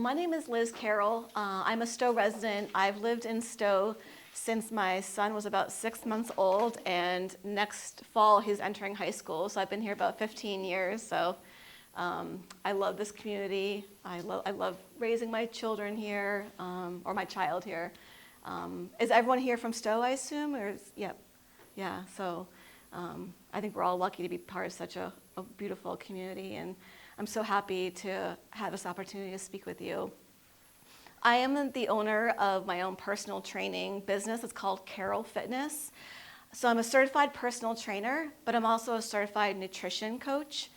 my name is Liz Carroll. I'm a Stowe resident. I've lived in Stowe since my son was about 6 months old, and next fall he's entering high school. So I've been here about 15 years. So I love this community. I love raising my children here, or my child here. Is everyone here from Stowe, I assume? Yep. Yeah. So I think we're all lucky to be part of such a beautiful community, and I'm so happy to have this opportunity to speak with you. I am the owner of my own personal training business. It's called Carroll Fitness. So I'm a certified personal trainer, but I'm also a certified nutrition coach.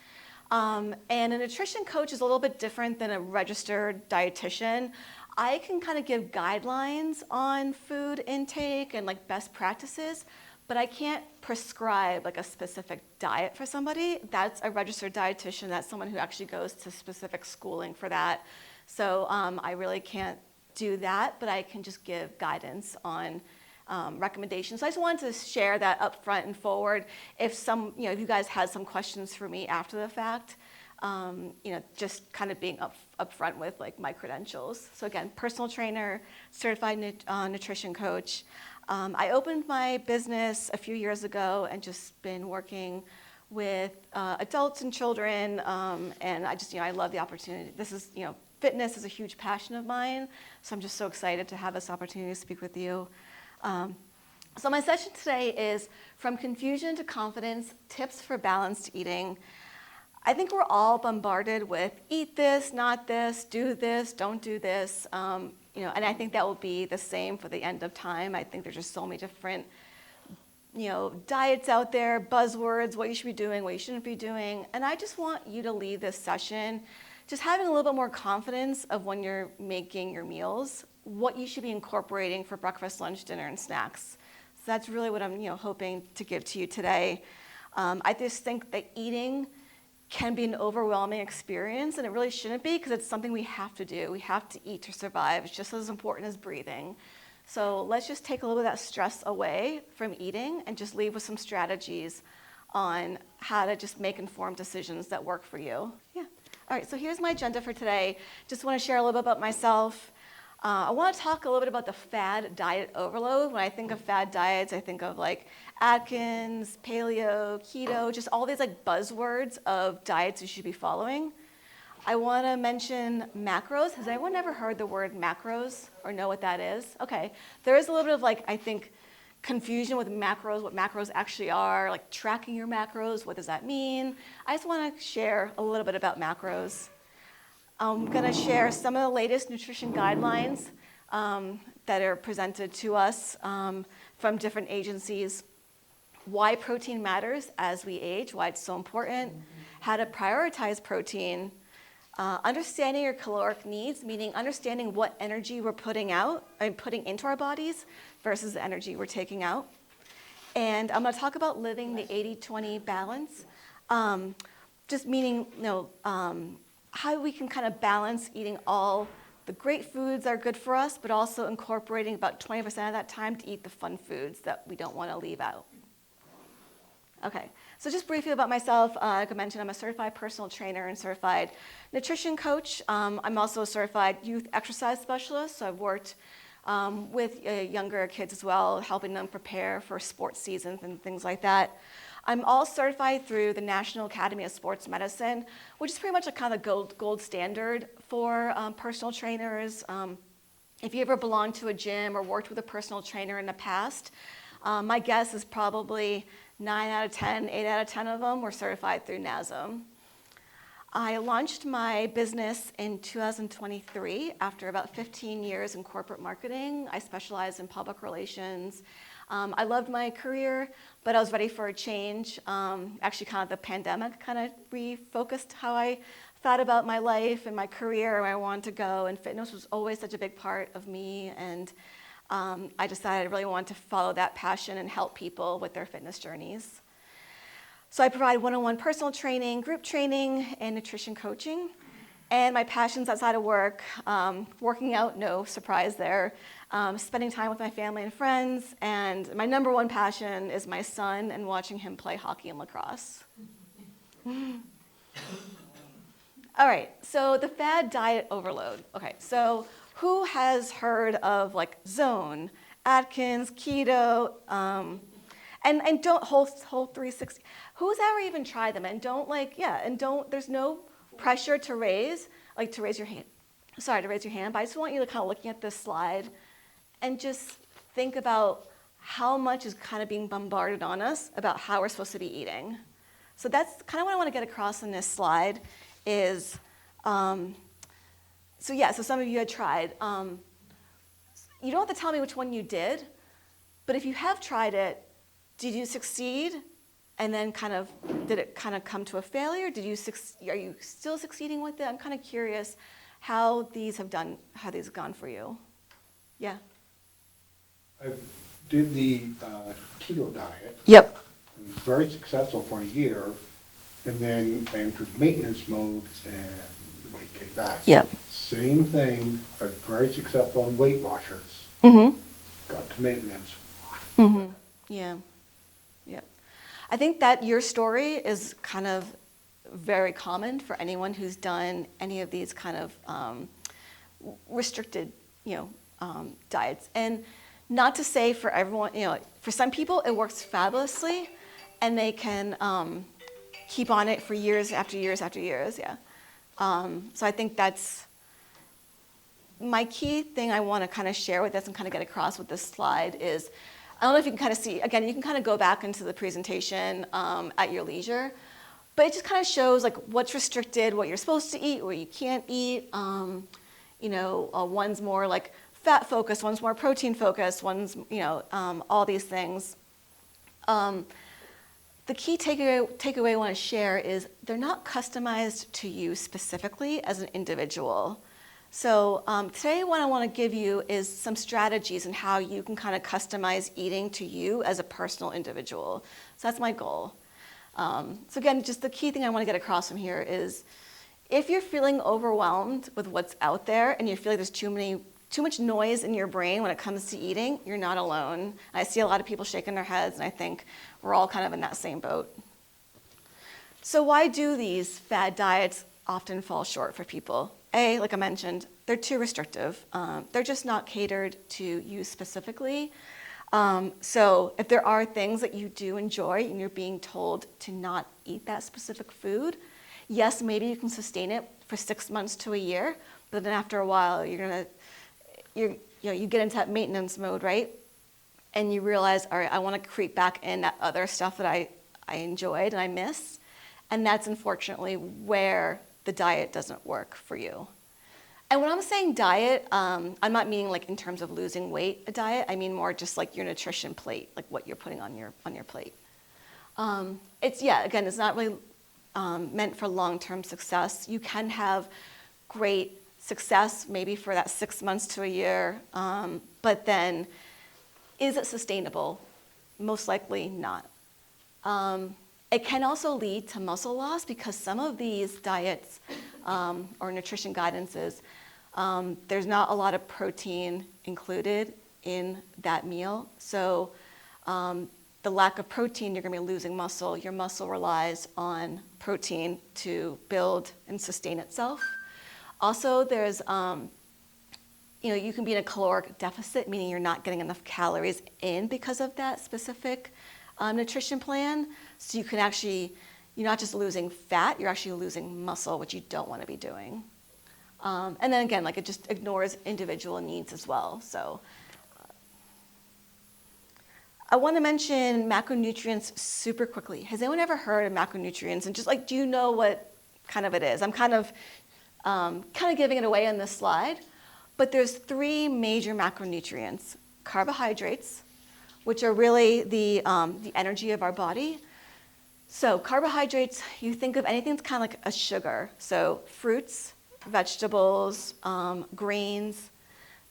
And a nutrition coach is a little bit different than a registered dietitian. I can kind of give guidelines on food intake and like best practices, but I can't prescribe like a specific diet for somebody. That's a registered dietitian. That's someone who actually goes to specific schooling for that. So I really can't do that, but I can just give guidance on recommendations. So I just wanted to share that up front and forward. If you guys had some questions for me after the fact, just kind of being up front with like my credentials. So again, personal trainer, certified nutrition coach. I opened my business a few years ago and just been working with adults and children, and I love the opportunity. Fitness is a huge passion of mine, so I'm just so excited to have this opportunity to speak with you. So my session today is From Confusion to Confidence, Tips for Balanced Eating. I think we're all bombarded with eat this, not this, do this, don't do this. And I think that will be the same for the end of time. I think there's just so many different, diets out there, buzzwords, what you should be doing, what you shouldn't be doing. And I just want you to leave this session just having a little bit more confidence of when you're making your meals, what you should be incorporating for breakfast, lunch, dinner, and snacks. So that's really what I'm, hoping to give to you today. I just think that eating can be an overwhelming experience, and it really shouldn't be, because it's something we have to do. We have to eat to survive. It's just as important as breathing. So let's just take a little bit of that stress away from eating and just leave with some strategies on how to just make informed decisions that work for you. Yeah. All right, so here's my agenda for today. Just want to share a little bit about myself. I want to talk a little bit about the fad diet overload. When I think of fad diets, I think of like Atkins, paleo, keto, just all these like buzzwords of diets you should be following. I want to mention macros. Has anyone ever heard the word macros or know what that is? Okay, there is a little bit of like, I think, confusion with macros, what macros actually are, like tracking your macros, what does that mean? I just want to share a little bit about macros. I'm going to share some of the latest nutrition guidelines that are presented to us from different agencies, why protein matters as we age, why it's so important, how to prioritize protein, understanding your caloric needs, meaning understanding what energy we're putting into our bodies versus the energy we're taking out. And I'm going to talk about living the 80-20 balance, just meaning, how we can kind of balance eating all the great foods that are good for us, but also incorporating about 20% of that time to eat the fun foods that we don't want to leave out. Okay, so just briefly about myself, like I mentioned, I'm a certified personal trainer and certified nutrition coach. I'm also a certified youth exercise specialist, so I've worked with younger kids as well, helping them prepare for sports seasons and things like that. I'm all certified through the National Academy of Sports Medicine, which is pretty much a kind of gold standard for personal trainers. If you ever belonged to a gym or worked with a personal trainer in the past, my guess is probably 9 out of 10, 8 out of 10 of them were certified through NASM. I launched my business in 2023 after about 15 years in corporate marketing. I specialized in public relations. I loved my career, but I was ready for a change. Actually, kind of the pandemic kind of refocused how I thought about my life and my career and where I wanted to go. And fitness was always such a big part of me. And I decided I really wanted to follow that passion and help people with their fitness journeys. So I provide one-on-one personal training, group training, and nutrition coaching. And my passions outside of work, working out, no surprise there, spending time with my family and friends, and my number one passion is my son and watching him play hockey and lacrosse. All right, so the fad diet overload. Okay, so who has heard of like Zone, Atkins, Keto, and don't whole 360. Who's ever even tried them? And don't there's no pressure to raise your hand. Sorry, to raise your hand, but I just want you to kind of looking at this slide and just think about how much is kind of being bombarded on us about how we're supposed to be eating. So that's kind of what I want to get across in this slide is, so some of you had tried. You don't have to tell me which one you did, but if you have tried it, did you succeed? And then did it kind of come to a failure? Are you still succeeding with it? I'm kind of curious how these have gone for you. Yeah. I did the keto diet. Yep. It was very successful for a year, and then I entered maintenance mode and the weight came back. Yep. Same thing, I was very successful in Weight Watchers. Mm-hmm. Got to maintenance. Mm-hmm. Yeah. Yeah. I think that your story is kind of very common for anyone who's done any of these kind of restricted, diets. And not to say for everyone, for some people it works fabulously, and they can keep on it for years after years after years. Yeah. So I think that's my key thing I want to kind of share with this and kind of get across with this slide is, I don't know if you can kind of see, again, you can kind of go back into the presentation at your leisure, but it just kind of shows like what's restricted, what you're supposed to eat, what you can't eat. One's more like fat focused, one's more protein focused, one's, all these things. The key takeaway I want to share is they're not customized to you specifically as an individual. So today what I want to give you is some strategies and how you can kind of customize eating to you as a personal individual. So that's my goal. So again, just the key thing I want to get across from here is if you're feeling overwhelmed with what's out there and you feel like there's too much noise in your brain when it comes to eating, you're not alone. I see a lot of people shaking their heads, and I think we're all kind of in that same boat. So why do these fad diets often fall short for people? Like I mentioned, they're too restrictive. They're just not catered to you specifically. So if there are things that you do enjoy and you're being told to not eat that specific food, yes, maybe you can sustain it for 6 months to a year, but then after a while, you get into that maintenance mode, right? And you realize, all right, I want to creep back in that other stuff that I enjoyed and I miss. And that's unfortunately where the diet doesn't work for you. And when I'm saying diet, I'm not meaning like in terms of losing weight, a diet. I mean more just like your nutrition plate, like what you're putting on your plate. It's not really meant for long-term success. You can have great success maybe for that 6 months to a year, but then is it sustainable? Most likely not. It can also lead to muscle loss because some of these diets or nutrition guidances, there's not a lot of protein included in that meal. So the lack of protein, you're going to be losing muscle. Your muscle relies on protein to build and sustain itself. Also, there's, you can be in a caloric deficit, meaning you're not getting enough calories in because of that specific nutrition plan. So you can actually, you're not just losing fat, you're actually losing muscle, which you don't want to be doing. And then again, like it just ignores individual needs as well. So I want to mention macronutrients super quickly. Has anyone ever heard of macronutrients? And just like, do you know what kind of it is? I'm kind of giving it away on this slide, but there's 3 major macronutrients: carbohydrates, which are really the energy of our body. So carbohydrates, you think of anything that's kind of like a sugar. So fruits, vegetables, grains,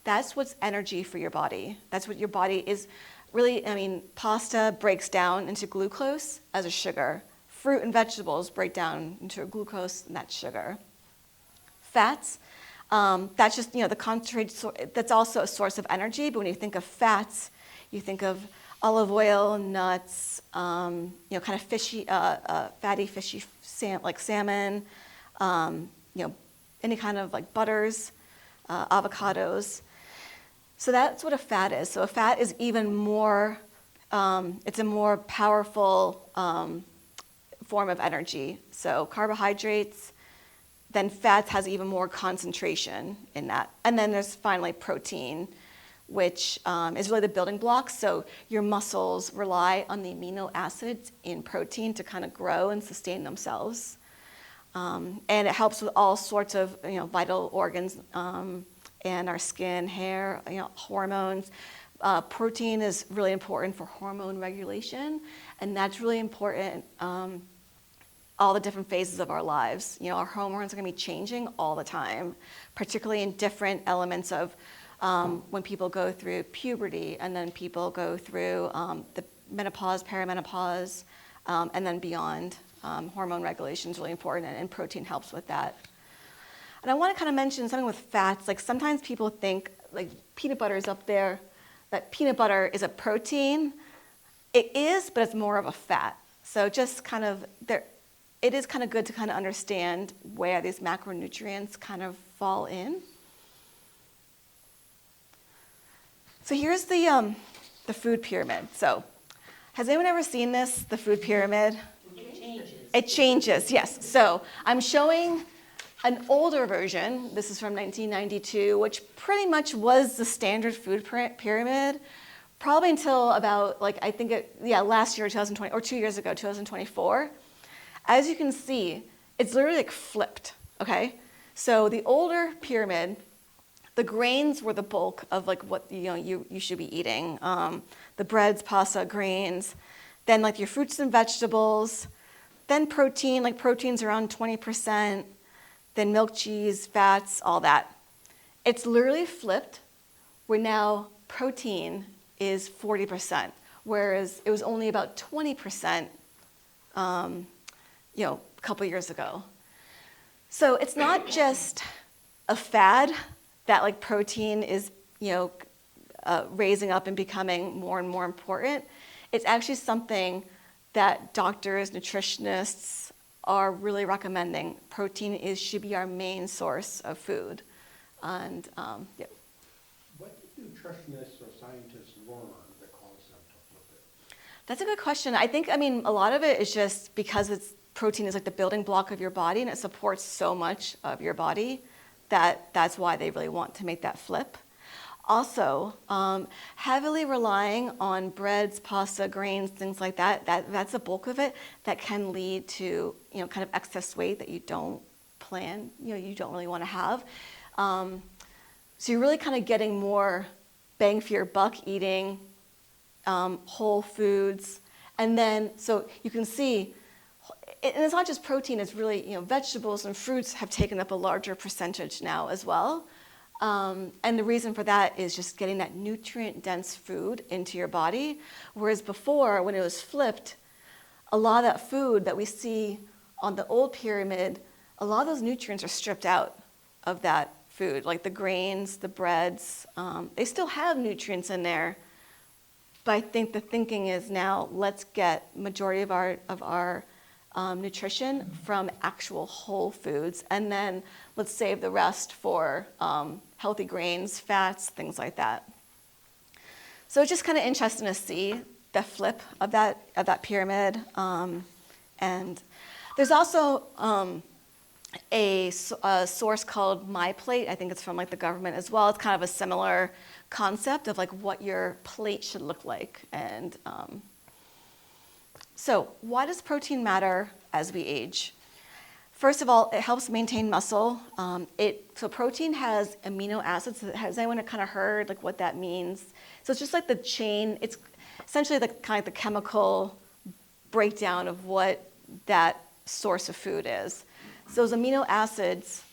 that's what's energy for your body. That's what your body is really, pasta breaks down into glucose as a sugar. Fruit and vegetables break down into a glucose, and that's sugar. Fats, that's just, the concentrated, that's also a source of energy, but when you think of fats, you think of olive oil, nuts, kind of fishy, fatty, fishy, like salmon, any kind of like butters, avocados. So that's what a fat is. So a fat is even more, it's a more powerful form of energy. So carbohydrates, then fats has even more concentration in that. And then there's finally protein, which is really the building blocks. So your muscles rely on the amino acids in protein to kind of grow and sustain themselves. And it helps with all sorts of vital organs and our skin, hair, hormones. Protein is really important for hormone regulation, and that's really important all the different phases of our lives. Our hormones are going to be changing all the time, particularly in different elements of when people go through puberty, and then people go through the menopause, perimenopause, and then beyond. Hormone regulation is really important, and protein helps with that. And I want to kind of mention something with fats. Like sometimes people think, like peanut butter is up there, that peanut butter is a protein. It is, but it's more of a fat. So just kind of it is kind of good to kind of understand where these macronutrients kind of fall in. So here's the food pyramid. So has anyone ever seen this, the food pyramid? It changes, yes. So I'm showing an older version. This is from 1992, which pretty much was the standard food pyramid, probably until about, last year, 2020, or 2 years ago, 2024. As you can see, it's literally like flipped, okay? So the older pyramid, the grains were the bulk of like what you should be eating. The breads, pasta, grains, then like your fruits and vegetables, then protein, like protein's around 20%, then milk, cheese, fats, all that. It's literally flipped, where now protein is 40%, whereas it was only about 20%, a couple years ago. So it's not just a fad that like protein is, raising up and becoming more and more important. It's actually something that doctors, nutritionists are really recommending. Protein should be our main source of food. And What do nutritionists or scientists learn that cause them to flip it? That's a good question. A lot of it is just because protein is like the building block of your body, and it supports so much of your body that's why they really want to make that flip. Also, heavily relying on breads, pasta, grains, things like that's the bulk of it that can lead to, kind of excess weight that you don't plan, you don't really want to have. So you're really kind of getting more bang for your buck eating whole foods. And then, so you can see, and it's not just protein, it's really, vegetables and fruits have taken up a larger percentage now as well. And the reason for that is just getting that nutrient-dense food into your body. Whereas before, when it was flipped, a lot of that food that we see on the old pyramid, a lot of those nutrients are stripped out of that food, like the grains, the breads. They still have nutrients in there, but I think the thinking is now let's get majority of our nutrition from actual whole foods, and then let's save the rest for healthy grains, fats, things like that. So it's just kind of interesting to see the flip of that pyramid. And there's also a source called My Plate. I think it's from like the government as well. It's kind of a similar concept of like what your plate should look like. And so why does protein matter as we age? First of all, it helps maintain muscle. So protein has amino acids. Has anyone kind of heard like what that means? So it's just like the chain. It's essentially kind of the chemical breakdown of what that source of food is. So those amino acids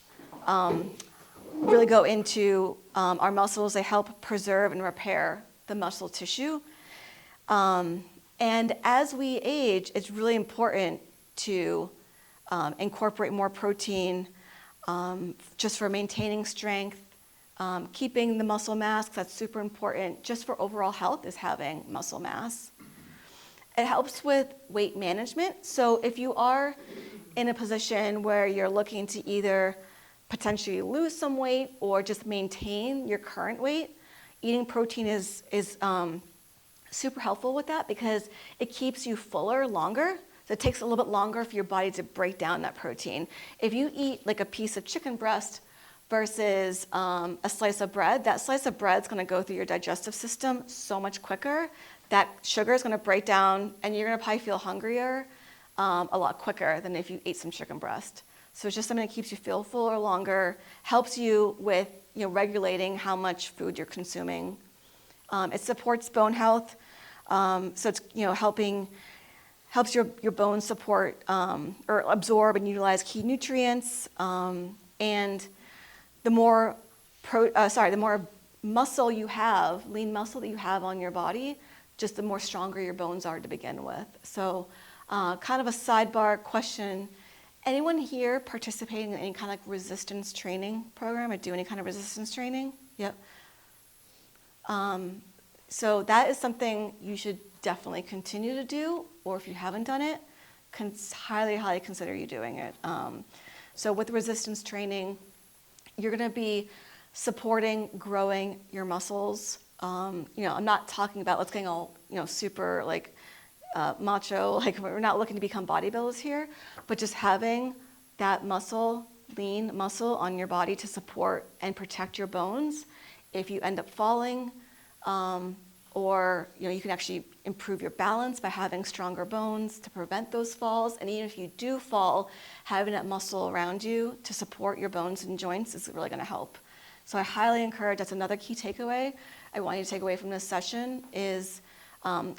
really go into our muscles. They help preserve and repair the muscle tissue. And as we age, it's really important to incorporate more protein just for maintaining strength, keeping the muscle mass. That's super important. Just for overall health is having muscle mass. It helps with weight management. So if you are in a position where you're looking to either potentially lose some weight or just maintain your current weight, eating protein is super helpful with that because it keeps you fuller longer. So it takes a little bit longer for your body to break down that protein. If you eat like a piece of chicken breast versus a slice of bread, that slice of bread is going to go through your digestive system so much quicker. That sugar is going to break down, and you're going to probably feel hungrier a lot quicker than if you ate some chicken breast. So it's just something that keeps you feel fuller longer, helps you with regulating how much food you're consuming. It supports bone health, so it's helps your bones support or absorb and utilize key nutrients, and the more muscle you have, lean muscle that you have on your body, just the more stronger your bones are to begin with. So kind of a sidebar question. Anyone here participating in any kind of resistance training program or do any kind of resistance training? Yep. So that is something you should definitely continue to do, or if you haven't done it, highly consider you doing it. So with resistance training, you're going to be supporting growing your muscles. I'm not talking about let's getting all super like macho, like we're not looking to become bodybuilders here, but just having that muscle, lean muscle on your body to support and protect your bones. If you end up falling, or you can actually improve your balance by having stronger bones to prevent those falls. And even if you do fall, having that muscle around you to support your bones and joints is really going to help. So I highly encourage, that's another key takeaway I want you to take away from this session is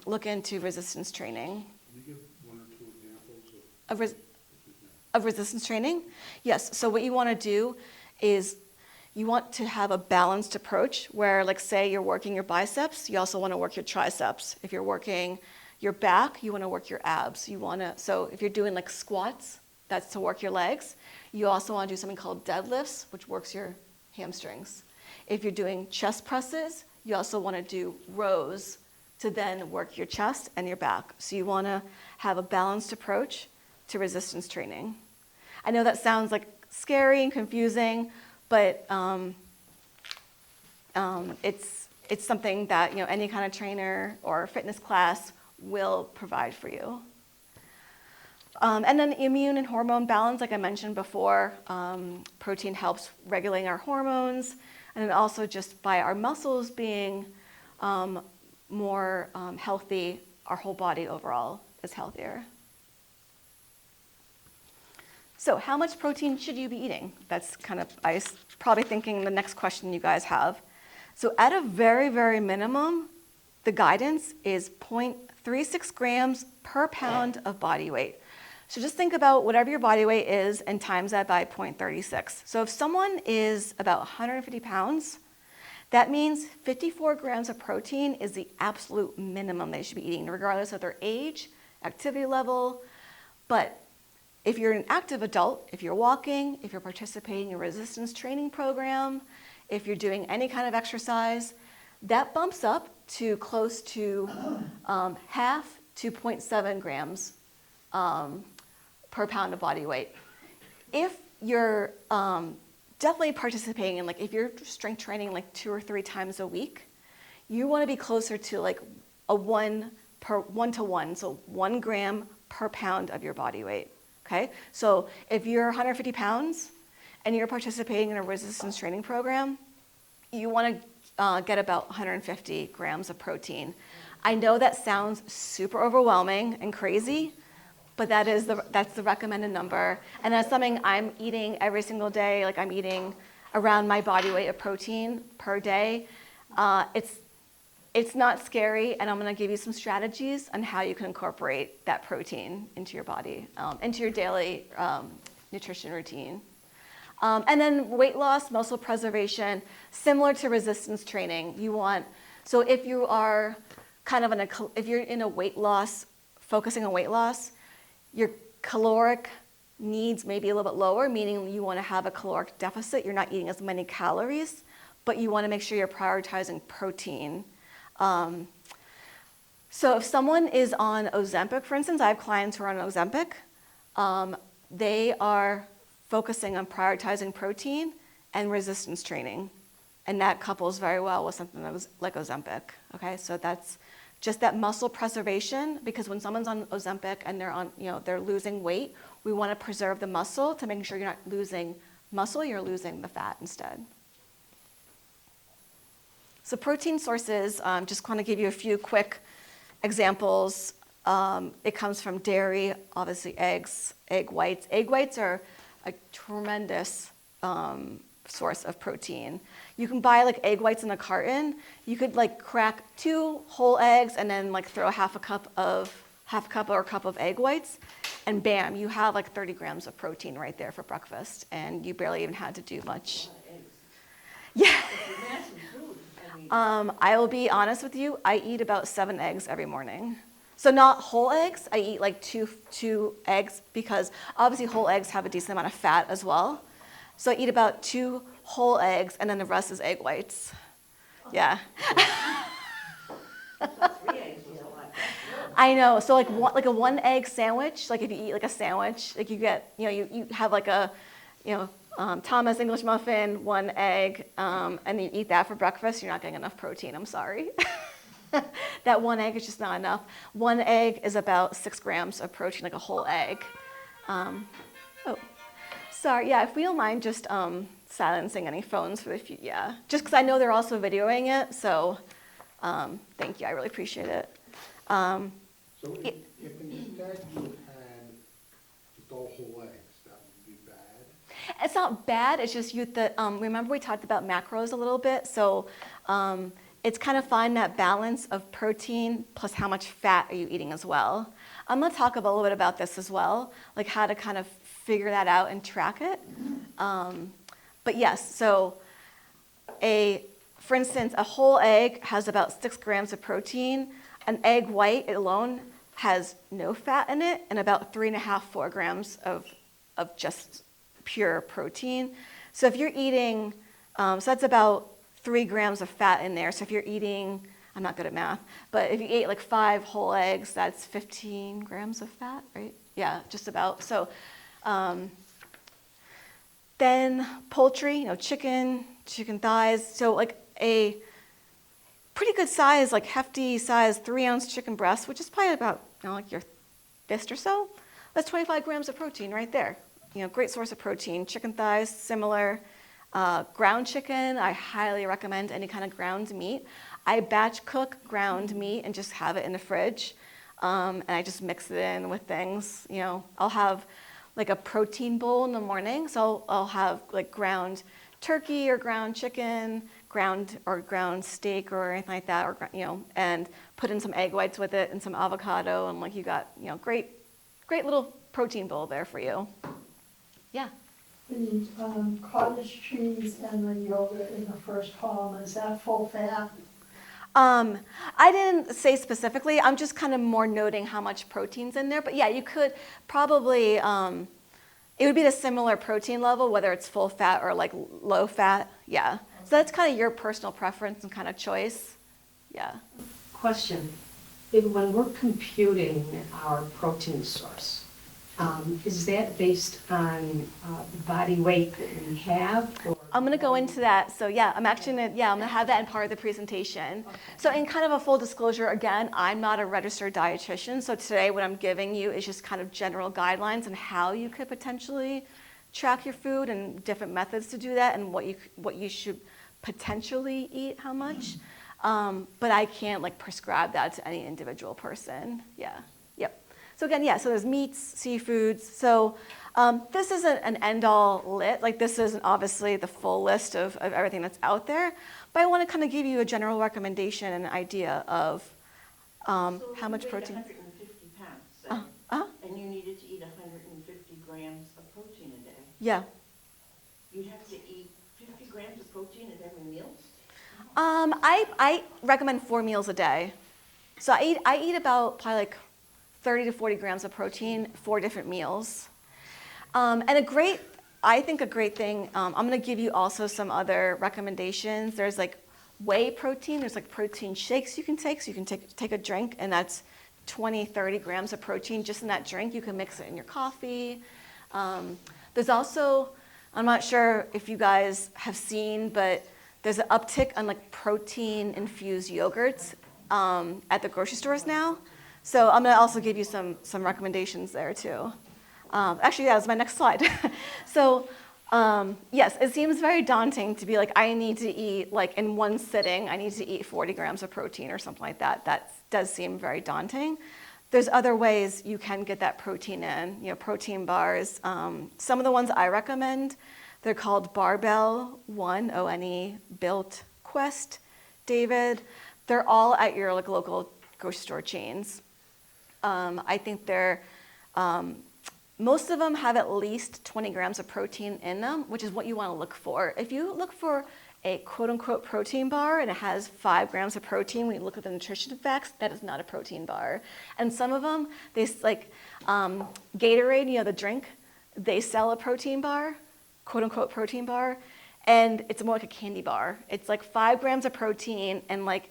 look into resistance training. Can you give one or two examples of resistance training? Yes, so what you want to do is you want to have a balanced approach where, like, say you're working your biceps, you also want to work your triceps. If you're working your back, you want to work your abs. So if you're doing like squats, that's to work your legs. You also want to do something called deadlifts, which works your hamstrings. If you're doing chest presses, you also want to do rows to then work your chest and your back. So you want to have a balanced approach to resistance training. I know that sounds like scary and confusing, but it's something that any kind of trainer or fitness class will provide for you. And then immune and hormone balance, like I mentioned before, protein helps regulating our hormones, and then also just by our muscles being more healthy, our whole body overall is healthier. So how much protein should you be eating? That's kind of, I was probably thinking the next question you guys have. So at a very, very minimum, the guidance is 0.36 grams per pound of body weight. So just think about whatever your body weight is and times that by 0.36. So if someone is about 150 pounds, that means 54 grams of protein is the absolute minimum they should be eating, regardless of their age, activity level. But if you're an active adult, if you're walking, if you're participating in a resistance training program, if you're doing any kind of exercise, that bumps up to close to half to 0.7 grams per pound of body weight. If you're definitely participating in, like, if you're strength training like 2 or 3 times a week, you want to be closer to like a 1 to 1, so 1 gram per pound of your body weight. Okay, so if you're 150 pounds and you're participating in a resistance training program, you want to get about 150 grams of protein. I know that sounds super overwhelming and crazy, but that's the recommended number. And that's something I'm eating every single day. Like, I'm eating around my body weight of protein per day. It's not scary, and I'm going to give you some strategies on how you can incorporate that protein into your body, into your daily nutrition routine. And then weight loss, muscle preservation, similar to resistance training. So if you are if you're in a weight loss, focusing on weight loss, your caloric needs may be a little bit lower, meaning you want to have a caloric deficit. You're not eating as many calories, but you want to make sure you're prioritizing protein. So if someone is on Ozempic, for instance, I have clients who are on Ozempic. they are focusing on prioritizing protein and resistance training. And that couples very well with something that was like Ozempic, okay? So that's just that muscle preservation, because when someone's on Ozempic and they're losing weight, we want to preserve the muscle to make sure you're not losing muscle, you're losing the fat instead. So protein sources, just want to give you a few quick examples. It comes from dairy, obviously eggs, egg whites. Egg whites are a tremendous source of protein. You can buy like egg whites in a carton. You could like crack 2 whole eggs and then like throw half a cup or a cup of egg whites, and bam, you have like 30 grams of protein right there for breakfast, and you barely even had to do much. Yeah. I will be honest with you, I eat about 7 eggs every morning. So not whole eggs, I eat like two eggs, because obviously whole eggs have a decent amount of fat as well. So I eat about 2 whole eggs, and then the rest is egg whites. Yeah. I know. So like a 1 egg sandwich, like if you eat like a sandwich, like you get, you have like a, Thomas English muffin, 1 egg, and you eat that for breakfast, you're not getting enough protein. I'm sorry. That 1 egg is just not enough. 1 egg is about 6 grams of protein, like a whole egg. Sorry. Yeah, if we don't mind just silencing any phones for the few. Yeah, just because I know they're also videoing it. So thank you. I really appreciate it. So if instead you had just all whole eggs, that would be bad? It's not bad. It's just remember we talked about macros a little bit. So it's kind of find that balance of protein plus how much fat are you eating as well. I'm going to talk a little bit about this as well, like how to kind of figure that out and track it. But yes, so for instance, a whole egg has about 6 grams of protein. An egg white alone has no fat in it and about 3.5, 4 grams of just pure protein. So if you're eating, so that's about 3 grams of fat in there. So if you're eating, I'm not good at math, but if you ate like 5 whole eggs, that's 15 grams of fat, right? Yeah, just about. So then poultry, chicken thighs. So like a pretty good size, like hefty size 3-ounce chicken breast, which is probably about like your fist or so. That's 25 grams of protein right there. Great source of protein. Chicken thighs, similar. Ground chicken, I highly recommend any kind of ground meat. I batch cook ground meat and just have it in the fridge. And I just mix it in with things. I'll have like a protein bowl in the morning. So I'll have like ground turkey or ground chicken, ground steak or anything like that, or and put in some egg whites with it and some avocado, and like you got great little protein bowl there for you. Yeah. The cottage cheese and the yogurt in the first column, is that full fat? I didn't say specifically. I'm just kind of more noting how much protein's in there. But yeah, you could probably, it would be the similar protein level, whether it's full fat or like low fat. Yeah. So that's kind of your personal preference and kind of choice. Yeah. Question. When we're computing our protein source, is that based on the body weight that we have? Or I'm going to go into that. So yeah, I'm going to have that in part of the presentation. Okay. So in kind of a full disclosure, again, I'm not a registered dietitian. So today what I'm giving you is just kind of general guidelines on how you could potentially track your food and different methods to do that, and what you should potentially eat, how much. But I can't like prescribe that to any individual person. Yeah. Yep. So again, yeah, so there's meats, seafoods. So this isn't an end-all list. Like this isn't obviously the full list of everything that's out there. But I want to kind of give you a general recommendation and an idea of how much protein. 150 pounds, and you needed to eat 150 grams of protein a day. Yeah. You'd have to eat 50 grams of protein at every meal? I recommend 4 meals a day. So I eat about probably like 30 to 40 grams of protein, 4 different meals. And I think a great thing, I'm going to give you also some other recommendations. There's like whey protein. There's like protein shakes you can take. So you can take a drink, and that's 20, 30 grams of protein just in that drink. You can mix it in your coffee. There's also, I'm not sure if you guys have seen, but there's an uptick on like protein-infused yogurts at the grocery stores now. So I'm gonna also give you some recommendations there too. Actually, yeah, that's my next slide. So yes, it seems very daunting to be like, I need to eat, like in one sitting, I need to eat 40 grams of protein or something like that. That does seem very daunting. There's other ways you can get that protein in, protein bars. Some of the ones I recommend, they're called Barbell One, O-N-E, Built, Quest, David. They're all at your like local grocery store chains. I think they're, most of them have at least 20 grams of protein in them, which is what you want to look for. If you look for a quote-unquote protein bar and it has 5 grams of protein, when you look at the nutrition facts, that is not a protein bar. And some of them, they like Gatorade, the drink, they sell a protein bar, quote-unquote protein bar, and it's more like a candy bar. It's like 5 grams of protein and like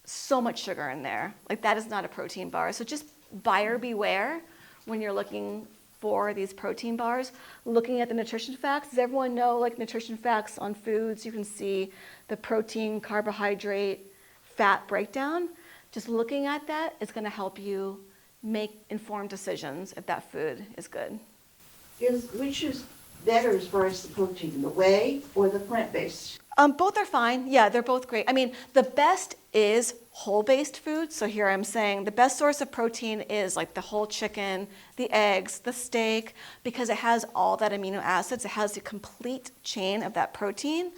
so much sugar in there. Like that is not a protein bar. So just buyer beware when you're looking for these protein bars, looking at the nutrition facts. Does everyone know like nutrition facts on foods? You can see the protein, carbohydrate, fat breakdown. Just looking at that is gonna help you make informed decisions if that food is good. Which is better as far as the protein, the whey or the plant-based? Both are fine. Yeah, they're both great. I mean, the best is whole-based food. So here I'm saying the best source of protein is like the whole chicken, the eggs, the steak, because it has all that amino acids. It has the complete chain of that protein.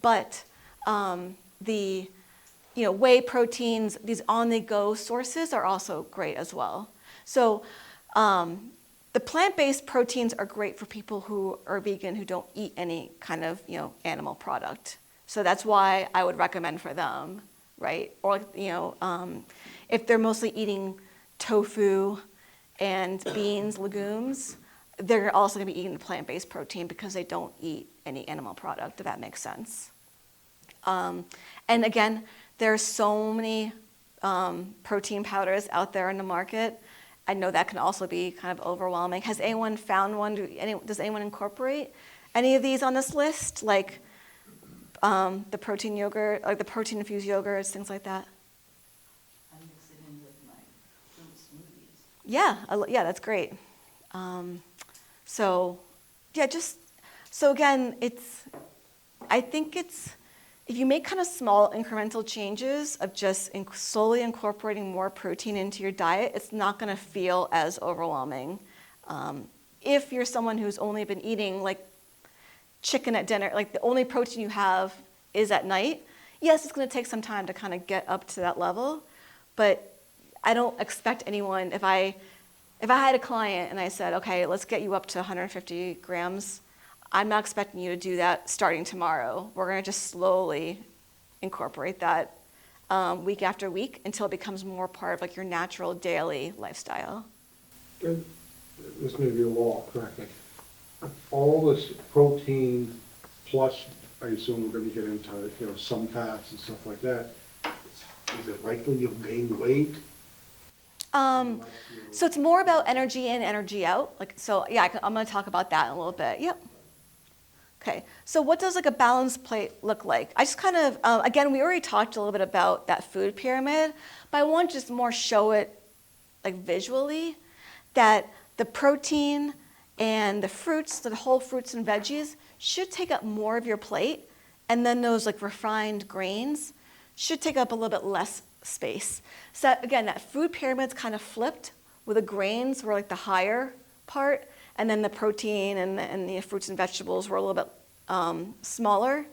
But the whey proteins, these on-the-go sources are also great as well. So the plant-based proteins are great for people who are vegan, who don't eat any kind of, animal product. So that's why I would recommend for them, right? Or, if they're mostly eating tofu and beans, legumes, they're also gonna be eating the plant-based protein because they don't eat any animal product, if that makes sense. And again, there are so many protein powders out there in the market. I know that can also be kind of overwhelming. Has anyone found one? Does anyone incorporate any of these on this list? Like the protein yogurt, like the protein infused yogurts, things like that? I mix it in with my fruit smoothies. Yeah, that's great. So again, I think if you make kind of small incremental changes of just slowly incorporating more protein into your diet, it's not going to feel as overwhelming. If you're someone who's only been eating like chicken at dinner, like the only protein you have is at night, yes, it's going to take some time to kind of get up to that level, but I don't expect anyone, if I had a client and I said, okay, let's get you up to 150 grams, I'm not expecting you to do that starting tomorrow. We're going to just slowly incorporate that week after week until it becomes more part of like your natural daily lifestyle. And this may be a law, correct me. All this protein plus, I assume we're gonna get into, some fats and stuff like that. Is it likely you'll gain weight? So it's more about energy in, energy out. I'm going to talk about that in a little bit. Yep. Okay, so what does like a balanced plate look like? I just kind of, again, we already talked a little bit about that food pyramid, but I want to just more show it like visually, that the protein and the fruits, the whole fruits and veggies should take up more of your plate, and then those like refined grains should take up a little bit less space. So again, that food pyramid's kind of flipped, where the grains were like the higher part, and then the protein and the fruits and vegetables were a little bit smaller.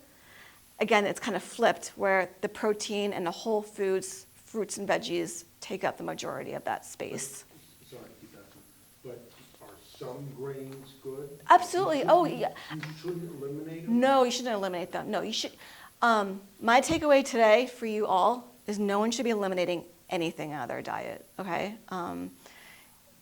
Again, it's kind of flipped, where the protein and the whole foods, fruits and veggies, take up the majority of that space. Sorry, keep that. But are some grains good? Absolutely. Oh, yeah. You shouldn't eliminate them? No, you shouldn't eliminate them. No, you should. My takeaway today for you all is no one should be eliminating anything out of their diet, okay?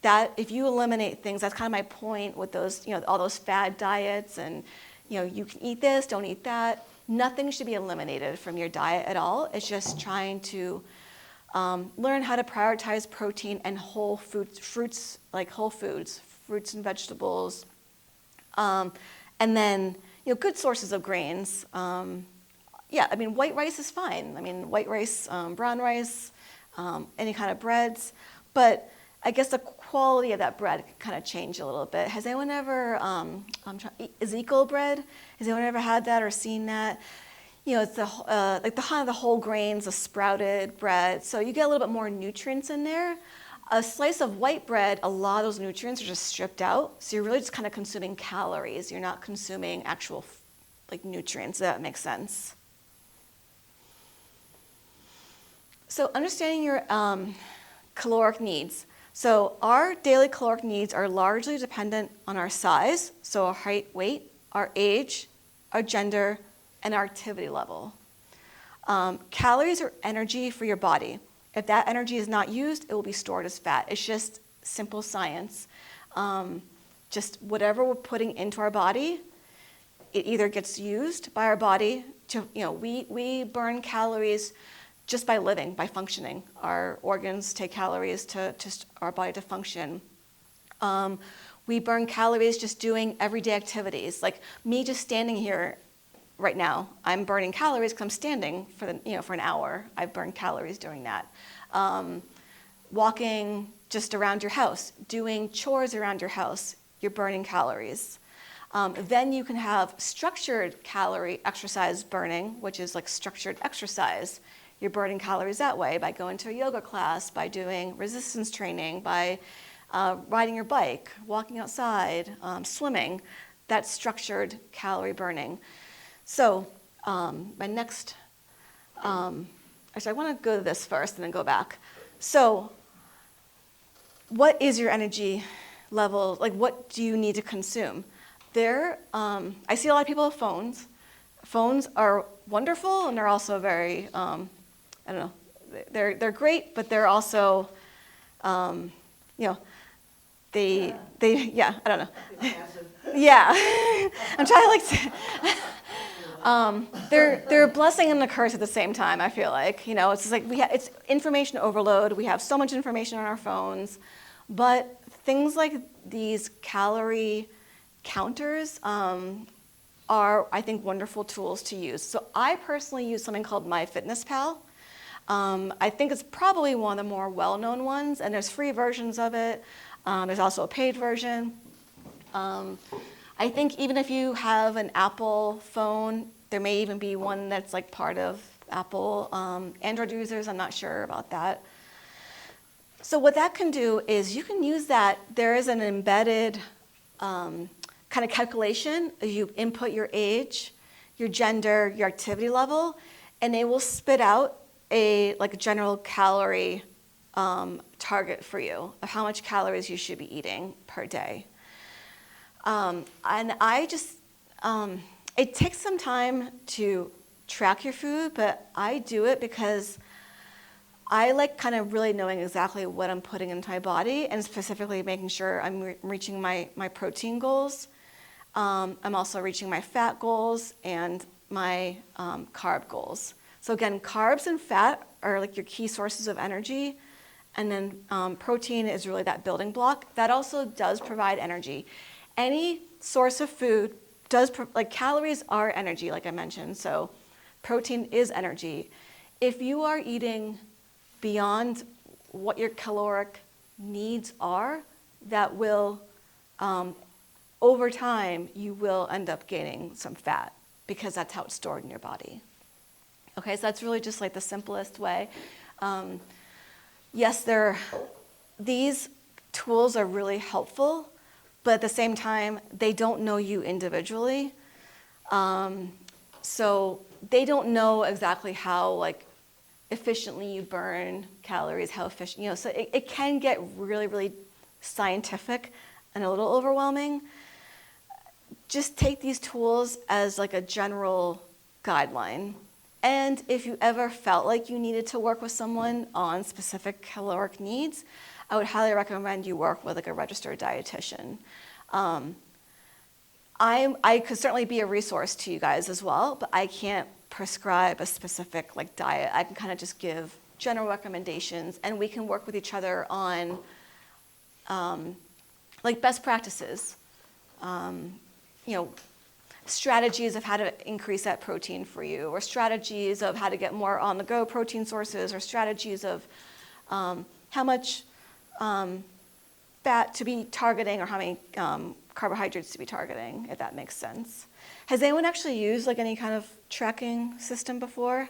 That if you eliminate things, that's kind of my point with those, all those fad diets and, you can eat this, don't eat that. Nothing should be eliminated from your diet at all. It's just trying to learn how to prioritize protein and whole foods, fruits, like whole foods, fruits and vegetables. And then, good sources of grains. Yeah, I mean, white rice is fine. I mean, white rice, brown rice, any kind of breads. But I guess the quality of that bread can kind of change a little bit. Has anyone ever, Ezekiel bread? Has anyone ever had that or seen that? It's the whole grains, the sprouted bread. So you get a little bit more nutrients in there. A slice of white bread, a lot of those nutrients are just stripped out. So you're really just kind of consuming calories. You're not consuming actual nutrients, if that makes sense. So understanding your caloric needs. So our daily caloric needs are largely dependent on our size, so our height, weight, our age, our gender, and our activity level. Calories are energy for your body. If that energy is not used, it will be stored as fat. It's just simple science. Just whatever we're putting into our body, it either gets used by our body to, we burn calories just by living, by functioning. Our organs take calories to our body to function. We burn calories just doing everyday activities. Like me just standing here right now, I'm burning calories because I'm standing for an hour. I've burned calories doing that. Walking just around your house, doing chores around your house, you're burning calories. Then you can have structured calorie exercise burning, which is like structured exercise. You're burning calories that way by going to a yoga class, by doing resistance training, by riding your bike, walking outside, swimming. That's structured calorie burning. So my next, actually I want to go to this first and then go back. So what is your energy level? Like what do you need to consume? I see a lot of people with phones. Phones are wonderful and they're also very, I don't know, they're great, but they're also, yeah, I don't know. Yeah, I'm trying to they're a blessing and a curse at the same time, I feel like. It's just like it's information overload. We have so much information on our phones, but things like these calorie counters are, I think, wonderful tools to use. So I personally use something called MyFitnessPal. I think it's probably one of the more well-known ones, and there's free versions of it. There's also a paid version. I think even if you have an Apple phone, there may even be one that's like part of Apple. Android users, I'm not sure about that. So what that can do is you can use that. There is an embedded kind of calculation. You input your age, your gender, your activity level, and it will spit out a general calorie target for you of how much calories you should be eating per day. And I just, it takes some time to track your food, but I do it because I like kind of really knowing exactly what I'm putting into my body and specifically making sure I'm reaching my protein goals. I'm also reaching my fat goals and my carb goals. So again, carbs and fat are like your key sources of energy, and then protein is really that building block. That also does provide energy. Any source of food does, calories are energy, like I mentioned, so protein is energy. If you are eating beyond what your caloric needs are, that will, over time, you will end up gaining some fat because that's how it's stored in your body. Okay, so that's really just like the simplest way. Yes, these tools are really helpful, but at the same time, they don't know you individually. So they don't know exactly how efficiently you burn calories, how efficient, so it can get really, really scientific and a little overwhelming. Just take these tools as a general guideline. And if you ever felt like you needed to work with someone on specific caloric needs, I would highly recommend you work with a registered dietitian. I could certainly be a resource to you guys as well, but I can't prescribe a specific diet. I can kind of just give general recommendations, and we can work with each other on like best practices, you know, strategies of how to increase that protein for you, or strategies of how to get more on-the-go protein sources, or strategies of how much fat to be targeting, or how many carbohydrates to be targeting, if that makes sense. Has anyone actually used like any kind of tracking system before?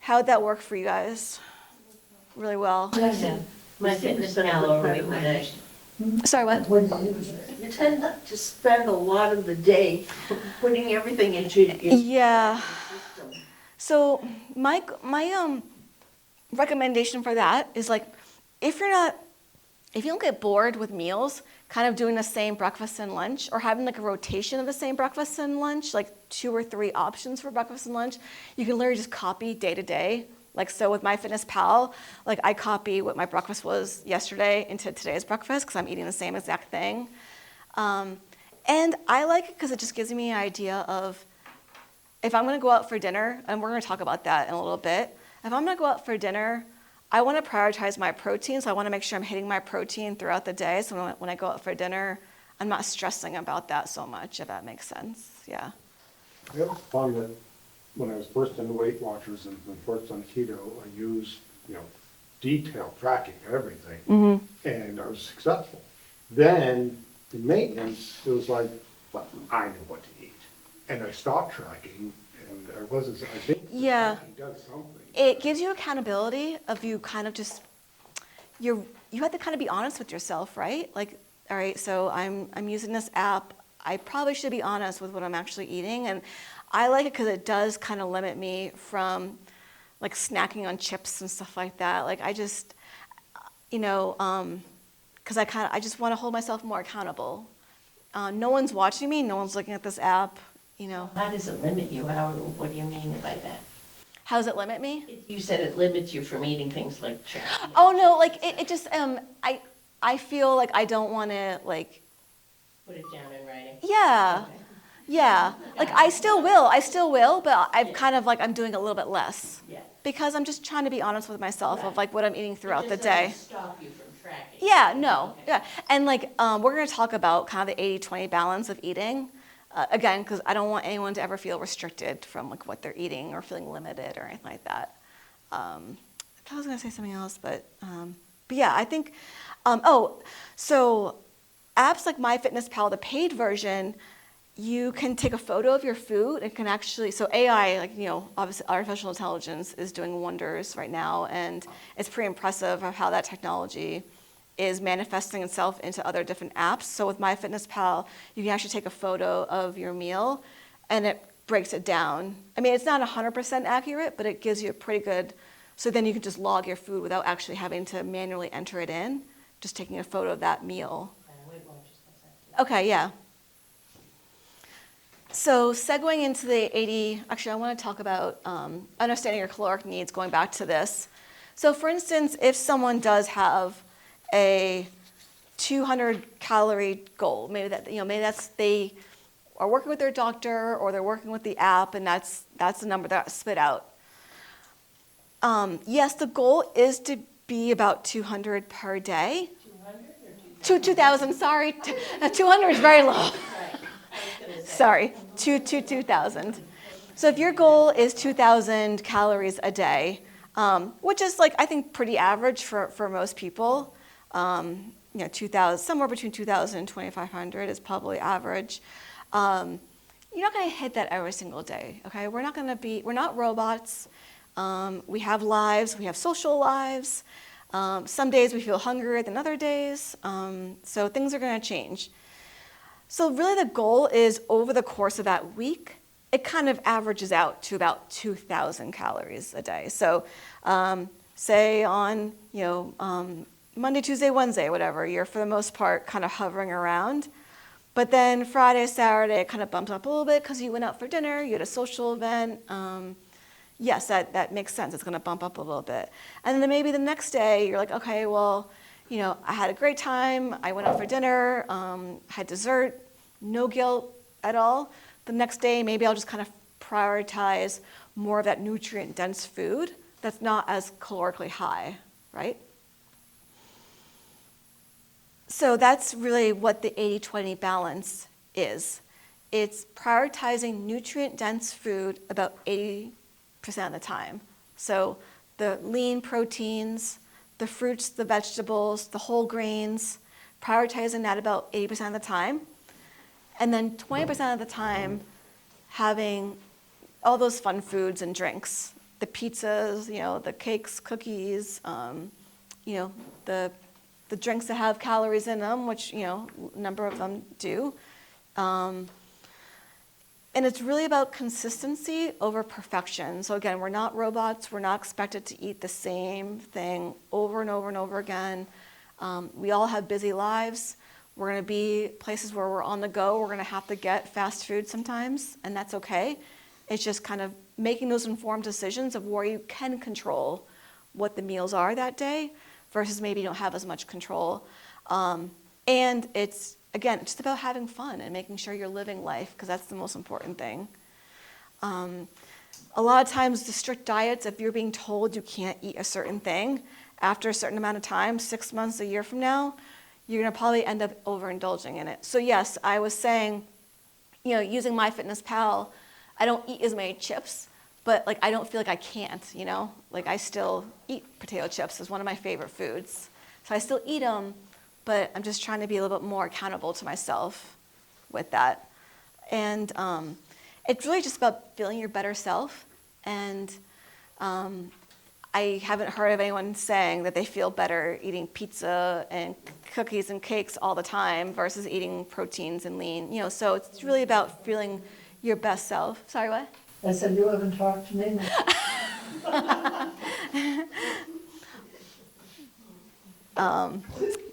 How would that work for you guys? Really well. My fitness pal over today. Sorry, what? You tend to spend a lot of the day putting everything into your Yeah. system. So my recommendation for that is like, if you don't get bored with meals, kind of doing the same breakfast and lunch, or having like a rotation of the same breakfast and lunch, like 2 or 3 options for breakfast and lunch, you can literally just copy day to day. Like, so with MyFitnessPal, like I copy what my breakfast was yesterday into today's breakfast because I'm eating the same exact thing. And I like it because it just gives me an idea of, if I'm gonna go out for dinner, and we're gonna talk about that in a little bit, if I'm gonna go out for dinner, I wanna prioritize my protein, so I wanna make sure I'm hitting my protein throughout the day, so when I go out for dinner, I'm not stressing about that so much, if that makes sense, yeah. I always found that when I was first into Weight Watchers and when first on keto, I used, detailed tracking of everything, and I was successful. Then in maintenance, it was like, well, I know what to eat, and I stopped tracking, and I wasn't. I think the Yeah. tracking does something. It gives you accountability of you kind of just, you have to kind of be honest with yourself, right? Like, all right, so I'm using this app, I probably should be honest with what I'm actually eating, and I like it because it does kind of limit me from like snacking on chips and stuff like that. Like I just, because I just want to hold myself more accountable. No one's watching me, no one's looking at this app, How does it limit you? What do you mean by that? How does it limit me? You said it limits you from eating things like chips. Oh no, like it just, I feel like I don't want to like, Put it down in writing. yeah. Okay. Yeah, like I still will, but I've kind of like, I'm doing a little bit less. Yeah. Because I'm just trying to be honest with myself of Right. like what I'm eating throughout It the just day. doesn't stop you from tracking. Yeah, no, Okay. yeah. And like, we're gonna talk about kind of the 80-20 balance of eating. Again, because I don't want anyone to ever feel restricted from like what they're eating or feeling limited or anything like that. I thought I was gonna say something else, but yeah, I think, so apps like MyFitnessPal, the paid version, you can take a photo of your food and can actually, so AI, like, obviously artificial intelligence is doing wonders right now, and it's pretty impressive of how that technology is manifesting itself into other different apps. So with MyFitnessPal, you can actually take a photo of your meal and it breaks it down. I mean, it's not 100% accurate, but it gives you a pretty good, so then you can just log your food without actually having to manually enter it in, just taking a photo of that meal. Weight Watchers does that too. Okay, yeah. So segueing into the 80, actually I want to talk about understanding your caloric needs, going back to this. So for instance, if someone does have a 200 calorie goal, maybe that's they are working with their doctor or they're working with the app and that's the number that's spit out. Yes, the goal is to be about 200 per day. 200 or 2,000, sorry. 200 is very low. Right. I was gonna say. Sorry, 2,000. So if your goal is 2,000 calories a day, which is like, I think pretty average for most people, 2,000, somewhere between 2,000 and 2,500 is probably average. You're not gonna hit that every single day, okay? We're not robots. We have lives, we have social lives. Some days we feel hungrier than other days, so things are gonna change. So really the goal is over the course of that week, it kind of averages out to about 2,000 calories a day. So say on Monday, Tuesday, Wednesday, whatever, you're for the most part kind of hovering around. But then Friday, Saturday, it kind of bumps up a little bit because you went out for dinner, you had a social event. Yes, that makes sense. It's going to bump up a little bit. And then maybe the next day, you're like, okay, well, I had a great time. I went out for dinner, had dessert, no guilt at all. The next day, maybe I'll just kind of prioritize more of that nutrient-dense food that's not as calorically high, right? So that's really what the 80-20 balance is. It's prioritizing nutrient-dense food about 80% of the time. So the lean proteins, the fruits, the vegetables, the whole grains, prioritizing that about 80% of the time. And then 20% of the time having all those fun foods and drinks, the pizzas, you know, the cakes, cookies, you know, the drinks that have calories in them, which, you know, a number of them do. And it's really about consistency over perfection. So again, we're not robots. We're not expected to eat the same thing over and over and over again. We all have busy lives. We're going to be places where we're on the go. We're going to have to get fast food sometimes, and that's okay. It's just kind of making those informed decisions of where you can control what the meals are that day versus maybe you don't have as much control. And it's, again, just about having fun and making sure you're living life, because that's the most important thing. A lot of times the strict diets, if you're being told you can't eat a certain thing, after a certain amount of time, 6 months, a year from now, you're going to probably end up overindulging in it. So yes, I was saying, you know, using MyFitnessPal, I don't eat as many chips, but like I don't feel like I can't, you know? Like I still eat potato chips as one of my favorite foods. So I still eat them, but I'm just trying to be a little bit more accountable to myself with that. And it's really just about feeling your better self. And I haven't heard of anyone saying that they feel better eating pizza and cookies and cakes all the time versus eating proteins and lean. You know, so it's really about feeling your best self. Sorry, what? I said, you haven't talked to me.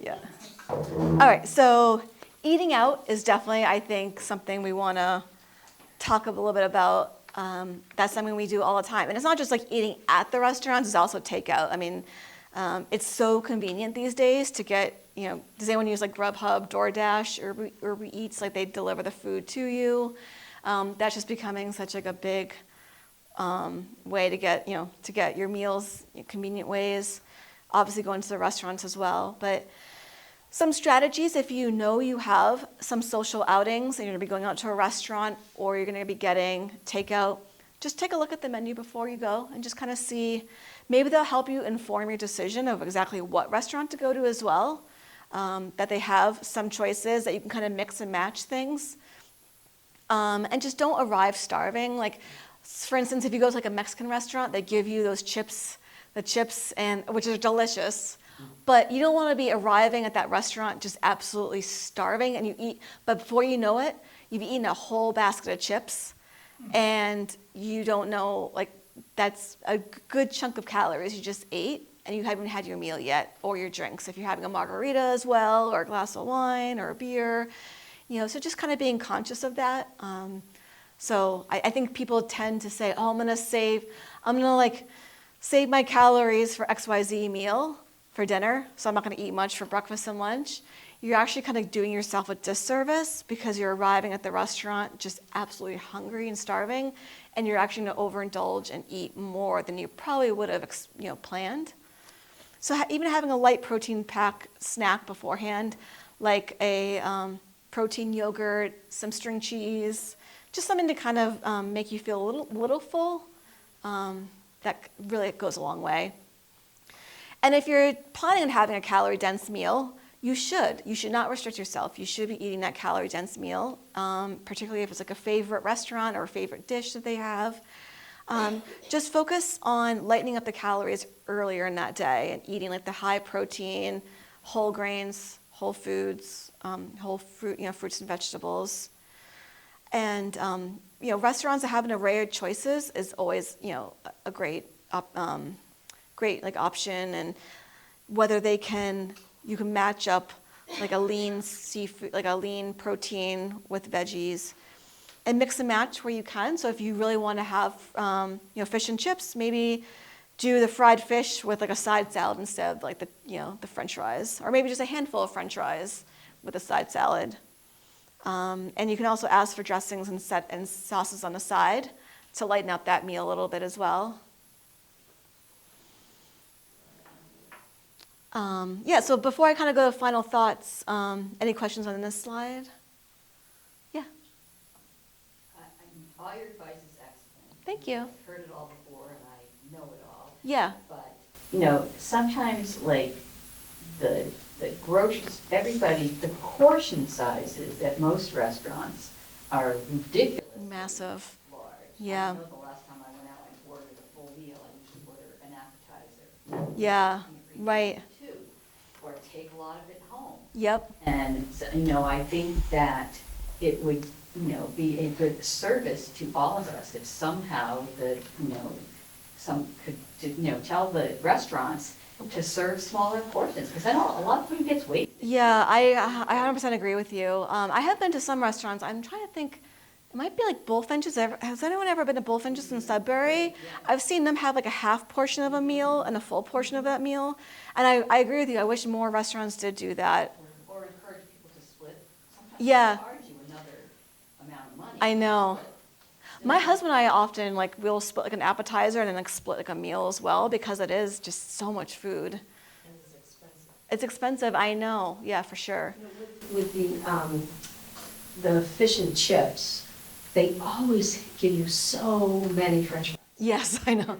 Yeah. All right, so eating out is definitely, I think, something we want to talk a little bit about. That's something we do all the time. And it's not just like eating at the restaurants, it's also takeout. I mean, it's so convenient these days to get, you know, does anyone use like Grubhub, DoorDash, Uber Eats, like they deliver the food to you? That's just becoming such like a big way to get, you know, to get your meals, convenient ways. Obviously going to the restaurants as well. But some strategies, if you know you have some social outings and you're going to be going out to a restaurant or you're going to be getting takeout, just take a look at the menu before you go and just kind of see. Maybe they'll help you inform your decision of exactly what restaurant to go to as well, that they have some choices that you can kind of mix and match things. And just don't arrive starving. Like, for instance, if you go to like a Mexican restaurant, they give you those chips, and which are delicious. But you don't want to be arriving at that restaurant just absolutely starving, and you eat. But before you know it, you've eaten a whole basket of chips, and you don't know, like, that's a good chunk of calories you just ate, and you haven't had your meal yet, or your drinks. If you're having a margarita as well, or a glass of wine, or a beer, you know. So just kind of being conscious of that. So I think people tend to say, oh, I'm gonna save my calories for XYZ meal for dinner, so I'm not going to eat much for breakfast and lunch. You're actually kind of doing yourself a disservice because you're arriving at the restaurant just absolutely hungry and starving, and you're actually going to overindulge and eat more than you probably would have, you know, planned. So even having a light protein pack snack beforehand, like a protein yogurt, some string cheese, just something to kind of make you feel a little full, that really goes a long way. And if you're planning on having a calorie-dense meal, you should not restrict yourself. You should be eating that calorie-dense meal, particularly if it's like a favorite restaurant or a favorite dish that they have. Just focus on lightening up the calories earlier in that day and eating like the high-protein, whole grains, whole foods, whole fruit, you know, fruits and vegetables. And you know, restaurants that have an array of choices is always, you know, a great like option. And whether you can match up like a lean seafood, like a lean protein with veggies, and mix and match where you can. So if you really want to have you know, fish and chips, maybe do the fried fish with like a side salad instead of like the, you know, the French fries, or maybe just a handful of French fries with a side salad. And you can also ask for dressings and sauces on the side to lighten up that meal a little bit as well. Yeah, so before I kind of go to final thoughts, any questions on this slide? Yeah, All your advice is excellent. thank you. I've heard it all before and I know it all. Yeah, But, sometimes like the groceries, everybody, the portion sizes at most restaurants are ridiculous. massive. Large. Yeah. I know the last time I went out and ordered a full meal, I usually order an appetizer. Yeah, You know, right. Two, or take a lot of it home. Yep, And, I think that it would, be a good service to all of us if somehow some could, tell the restaurants to serve smaller portions, because I know a lot of food gets wasted. yeah, I 100% agree with you. I have been to some restaurants. I'm trying to think, it might be like Bullfinch's. Has anyone ever been to Bullfinch's in Sudbury? I've seen them have like a half portion of a meal and a full portion of that meal. And I agree with you. I wish more restaurants did do that. Or encourage people to split. Sometimes Yeah. they charge you another amount of money. I know. My husband and I often we'll split like an appetizer and then split like a meal as well, because it is just so much food. And it's expensive. It's expensive, I know. Yeah, for sure. With the fish and chips, they always give you so many French fries. Yes, I know.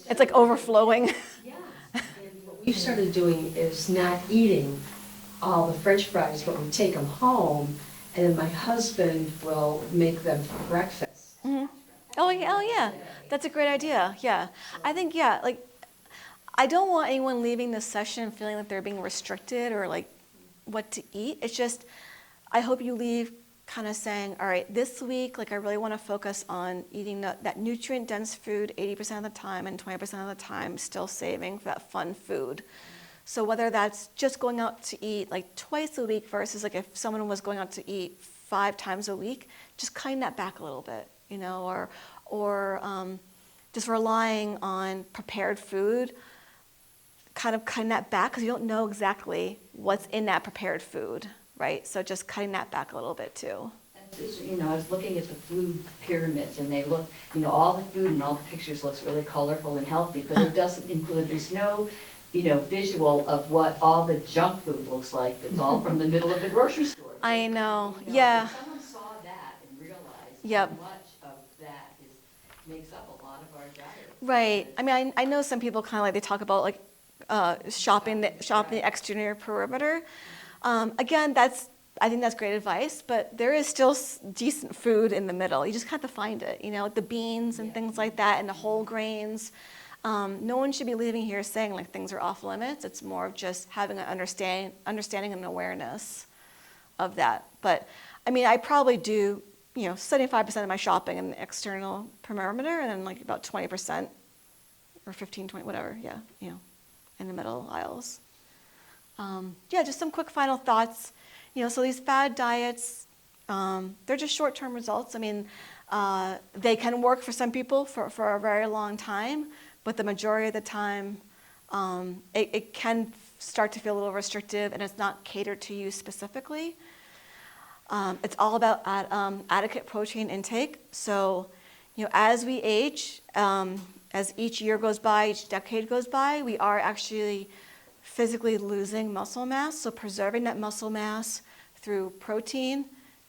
It's like overflowing. Yeah. And what we've started doing is not eating all the French fries, but we take them home, and then my husband will make them for breakfast. Oh yeah, that's a great idea. Yeah, I think I don't want anyone leaving this session feeling like they're being restricted or like what to eat. It's just I hope you leave kind of saying, all right, this week I really want to focus on eating that nutrient dense food 80% of the time, and 20% of the time still saving for that fun food. So whether that's just going out to eat twice a week versus if someone was going out to eat 5 times a week, just cutting that back a little bit. Or just relying on prepared food, kind of cutting that back because you don't know exactly what's in that prepared food, right? So just cutting that back a little bit too. I was looking at the food pyramids, and they look, all the food and all the pictures looks really colorful and healthy, but it doesn't include, there's no, visual of what all the junk food looks like. It's all from the middle of the grocery store. I know, If yeah. someone saw that and realized Yep. how much of that makes up a lot of our diet. Right. I mean, I know some people kind of they talk about shopping the exterior perimeter. Again, I think that's great advice, but there is still decent food in the middle. You just have to find it, like the beans and things like that, and the whole grains. No one should be leaving here saying things are off limits. It's more of just having an understanding and awareness of that. But I mean, I probably do 75% of my shopping in the external perimeter, and then about 20% or 15, 20, whatever, in the middle aisles. Just some quick final thoughts. So these fad diets, they're just short-term results. I mean, they can work for some people for a very long time, but the majority of the time, it can start to feel a little restrictive, and it's not catered to you specifically. It's all about adequate protein intake. So, as we age, as each year goes by, each decade goes by, we are actually physically losing muscle mass. So preserving that muscle mass through protein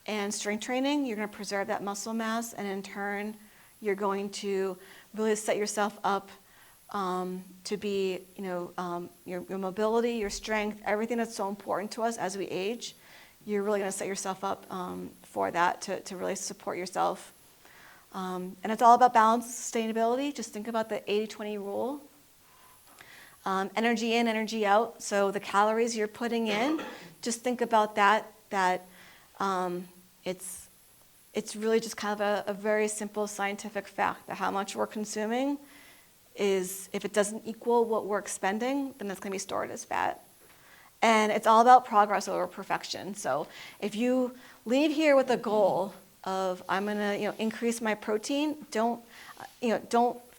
and strength training, you're going to preserve that muscle mass, and in turn, you're going to really set yourself up to be, your mobility, your strength, everything that's so important to us as we age. You're really going to set yourself up for that to really support yourself. And it's all about balance, sustainability. Just think about the 80-20 rule. Energy in, energy out. So the calories you're putting in, just think about that it's really just kind of a very simple scientific fact that how much we're consuming is, if it doesn't equal what we're expending, then it's going to be stored as fat. And it's all about progress over perfection. So if you leave here with a goal of, I'm going to increase my protein, don't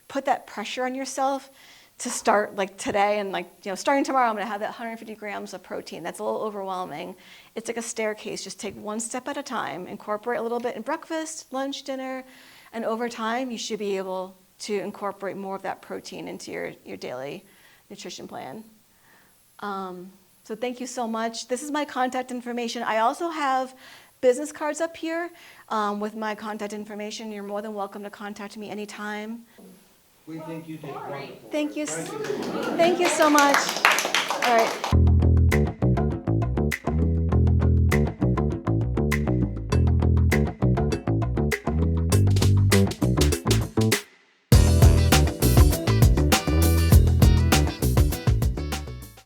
put that pressure on yourself to start today and starting tomorrow I'm going to have that 150 grams of protein. That's a little overwhelming. It's like a staircase. Just take one step at a time. Incorporate a little bit in breakfast, lunch, dinner, and over time you should be able to incorporate more of that protein into your daily nutrition plan. So thank you so much. This is my contact information. I also have business cards up here with my contact information. You're more than welcome to contact me anytime. We think you did wonderful. Thank you so much. All right.